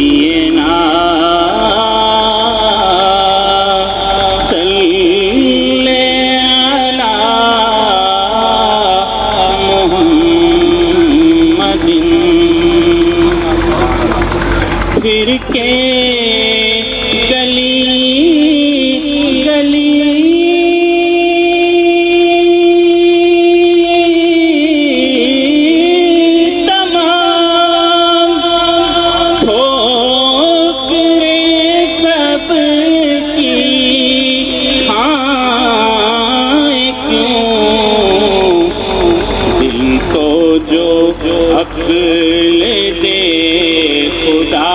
شفیعنا صلی علی محمد پھر کے گلی گلی تمام ٹھوکریں سب کی کھائیں کیوں دل کو جو عقل دے خدا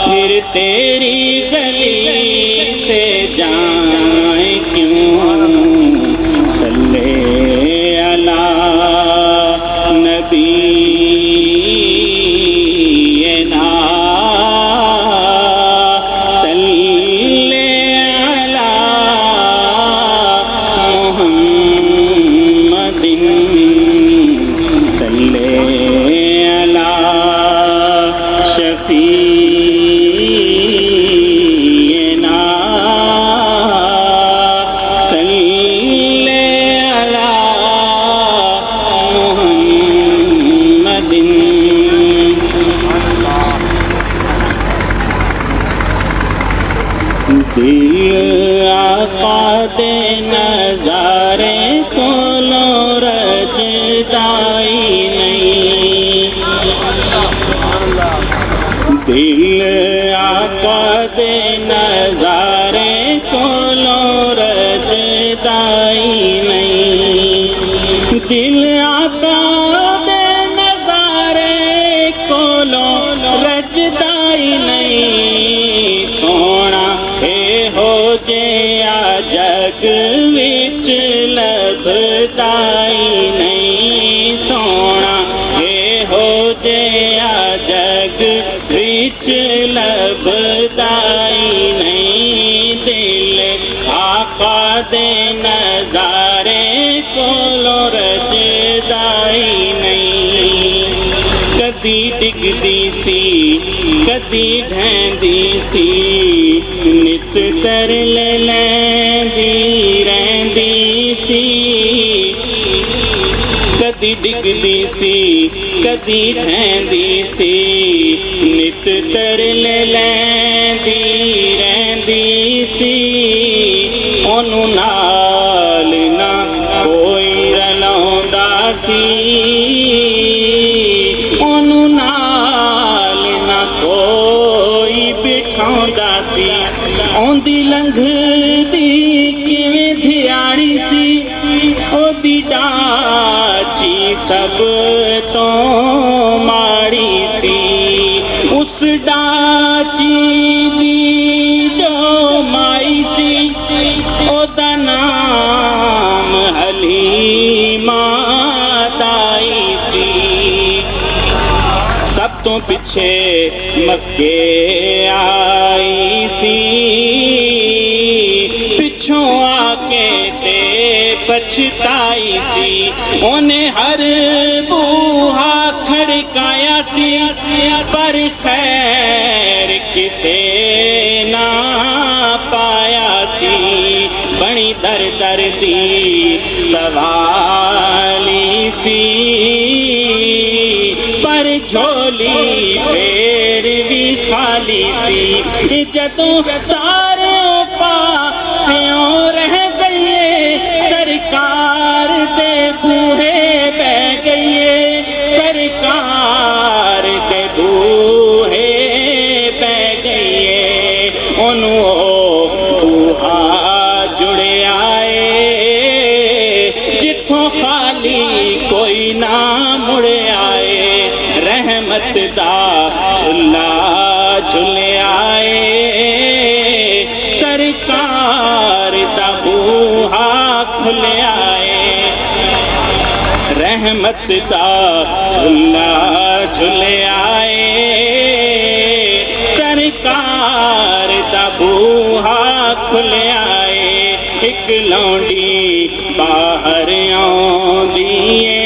پھر تیری گلی سے جائیں کیوں صلی علی نبینا صلی علی محمد صلی علی شفیعنا صلی علی محمد دل آقا دے نظارے کولوں رجدائی نہیں دل آقا دے نظارے کولوں رجدائی نہیں دل آقا دے نظارے کولوں رجدائی نہیں سونا اے ہو جیا جگ وچ لبھدائی نہیں سونا اے ہو جیا جگ وچ لبھدائی نہیں دل آقا دے نظارے کولوں رجدائی نہیں کدی ڈگدی سی کدی ڈھیندی سی نت ترل لیندی رہندی سی کدی ڈگدی سی کدی ڈھیندی سی نت ترل لیندی رہندی سی اونوں نال نہ کوئی رلاوندا سی اونوں نال نہ کوئی بٹھاوندا سی اوندی لنگھدی کیویں دھیاڑی سی اودی ڈاچی سب تو ماڑی سی اس ڈاچی دی جو مائی سی اودا نام حلیمہ تائی سی سب تو پچھے مکے آئی سی پچھوں آ کے تے پچھتائی سی انہیں ہر بوہا کھڑکایا سی پر خیر کسے نہ پایا سی بڑی در در دی سوالی سی پر جھولی پھر بھی خالی سی جدوں سارے پاسیوں رہ گئیے سرکار دے بوہے بہ گئیے سرکار دے بوہے بہ گئیے انہوں بوہا جڑے آئے جتھوں خالی کوئی نہ مڑے آئے رحمت دا جھلا جھلے آئے سرکار دا بوہا کھلے آئے رحمت دا جھلا جھلے آئے سرکار دا بوہا کھلے آئے ایک لونڈی باہر آؤندی ہے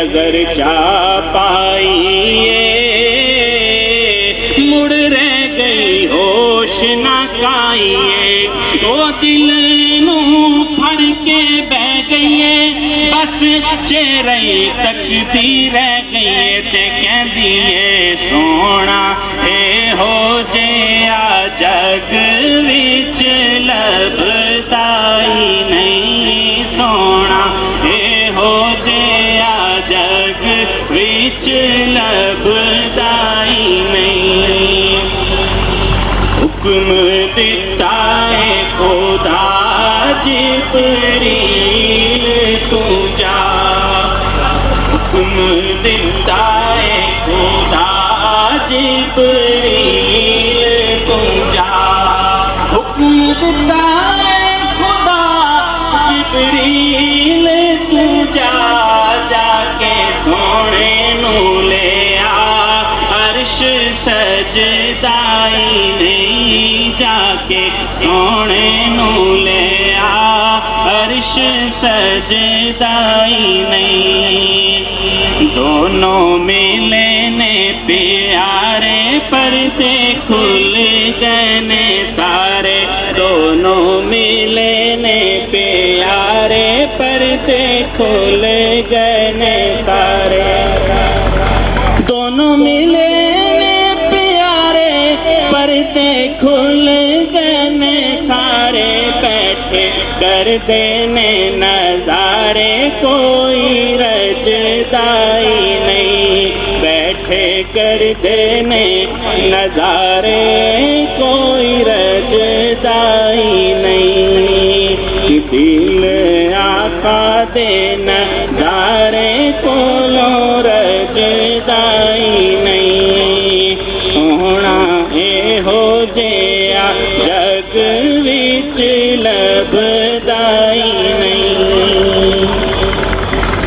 نظر چا پائیے مڑ رہ گئی ہوش نہ کائیے وہ دل نو پھڑ کے بہ گئیے بس چہرے تک بھی رہ گئیے تے کہندیے سونا اے ہو جیا جگ وچ لبھدا ہی نہیں سونا اے ہو جیا جگ وچ لبھدا ہی نہیں حکم دیتا ہے خدا جبریل تو جا حکم دیتا ہے خدا جبریل تو جا حکم دیتا ہے خدا جبریل تو جا جا کے سونے نو لے آ عرش سجدائی نہیں جا کے سونے نو لے آ عرش سجدائی نہیں دونوں ملے نے پیارے پردے کھل گئے نے سارے دونوں ملے نے پیارے پردے کھل گئے نے سارے دونوں ملے نے پیارے پردے کھل گئے نے سارے بیٹھے کر دینے نظارے کوئی رجدائی نہیں بیٹھے کر دینے نظارے کوئی رجدائی نہیں دل آقا دے نظارے کولوں رجدائی نہیں سونا اے ہو جیا جگ